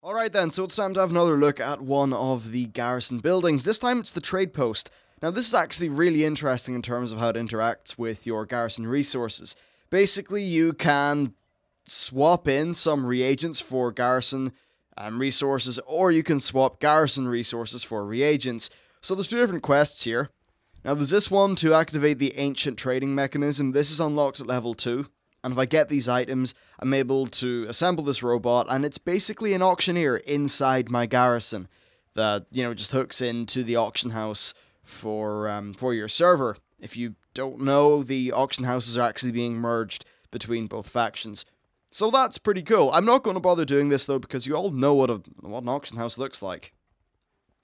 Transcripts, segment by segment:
Alright then, so it's time to have another look at one of the Garrison buildings. This time it's the trade post. Now this is actually really interesting in terms of how it interacts with your Garrison resources. Basically you can swap in some reagents for Garrison resources, or you can swap Garrison resources for reagents. So there's two different quests here. Now there's this one to activate the ancient trading mechanism. This is unlocked at level 2. And if I get these items, I'm able to assemble this robot, and it's basically an auctioneer inside my garrison that, just hooks into the auction house for your server. If you don't know, the auction houses are actually being merged between both factions. So that's pretty cool. I'm not going to bother doing this, though, because you all know what an auction house looks like.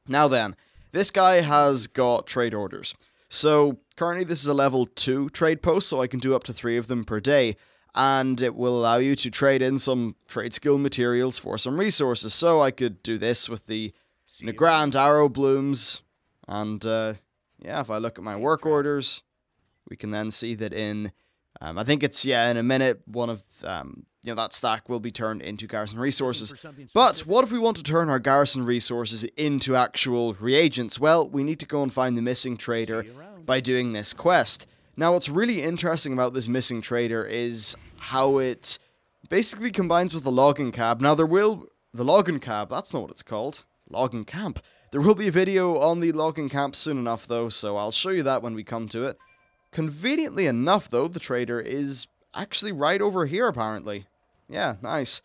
Now then, this guy has got trade orders. So, currently this is a level 2 trade post, so I can do up to 3 of them per day. And it will allow you to trade in some trade skill materials for some resources. So I could do this with the grand arrow blooms. And, yeah, if I look at my work orders, we can then see that in, I think it's, in a minute, one of, that stack will be turned into Garrison resources. But what if we want to turn our Garrison resources into actual reagents? Well, we need to go and find the missing trader by doing this quest. Now, what's really interesting about this missing trader is how it basically combines with the logging cab. Now, the logging cab, that's not what it's called. Logging camp. There will be a video on the logging camp soon enough, though, so I'll show you that when we come to it. Conveniently enough, though, the trader is actually right over here, apparently. Yeah, nice.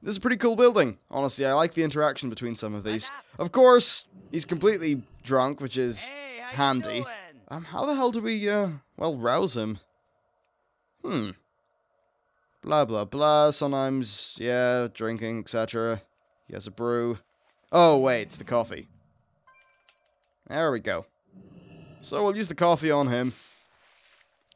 This is a pretty cool building. Honestly, I like the interaction between some of these. Of course, he's completely drunk, which is handy. How the hell do we, rouse him? Blah, blah, blah. Sometimes, drinking, etc. He has a brew. Oh, wait, it's the coffee. There we go. So we'll use the coffee on him.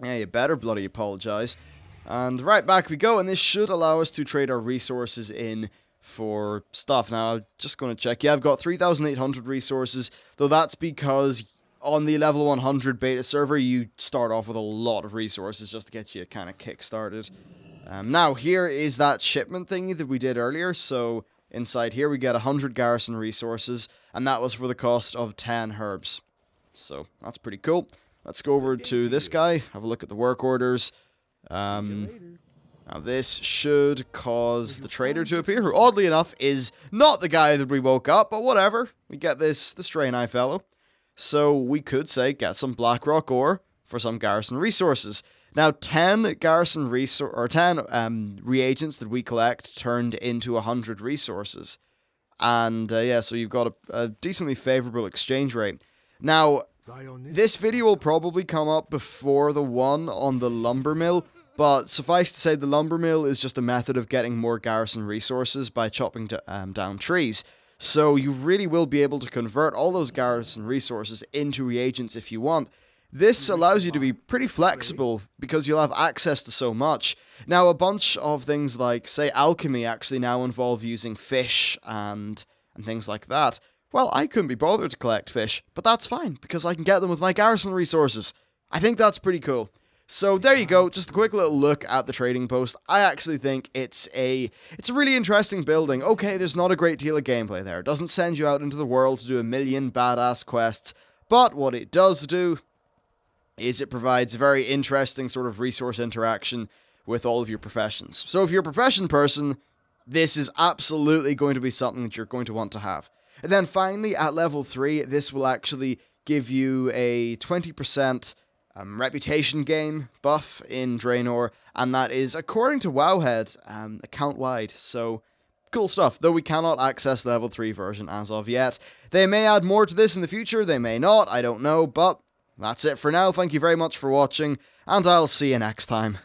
Yeah, you better bloody apologize. And right back we go, and this should allow us to trade our resources in for stuff. Now, I'm just going to check. Yeah, I've got 3,800 resources, though that's because on the level 100 beta server, you start off with a lot of resources just to get you kind of kick-started. Now, here is that shipment thingy that we did earlier. So, inside here, we get 100 Garrison resources, and that was for the cost of 10 herbs. So, that's pretty cool. Let's go over to this guy, have a look at the work orders. Now, this should cause the trader to appear, who, oddly enough, is not the guy that we woke up, but whatever. We get this Draenor fellow. So we could say get some Blackrock ore for some Garrison resources. Now 10 Garrison reagents that we collect turned into 100 resources. And so you've got a decently favorable exchange rate. Now this video will probably come up before the one on the lumber mill, but suffice to say the lumber mill is just a method of getting more Garrison resources by chopping down trees. So you really will be able to convert all those Garrison resources into reagents if you want. This allows you to be pretty flexible because you'll have access to so much. Now, a bunch of things like, say, alchemy actually now involve using fish and things like that. Well, I couldn't be bothered to collect fish, but that's fine because I can get them with my Garrison resources. I think that's pretty cool. So there you go, just a quick little look at the trading post. I actually think it's a really interesting building. Okay, there's not a great deal of gameplay there. It doesn't send you out into the world to do a million badass quests, but what it does do is it provides a very interesting sort of resource interaction with all of your professions. So if you're a profession person, this is absolutely going to be something that you're going to want to have. And then finally, at level 3, this will actually give you a 20% reputation gain buff in Draenor, and that is, according to Wowhead, account-wide, so cool stuff, though we cannot access the level 3 version as of yet. They may add more to this in the future, they may not, I don't know, but that's it for now. Thank you very much for watching, and I'll see you next time.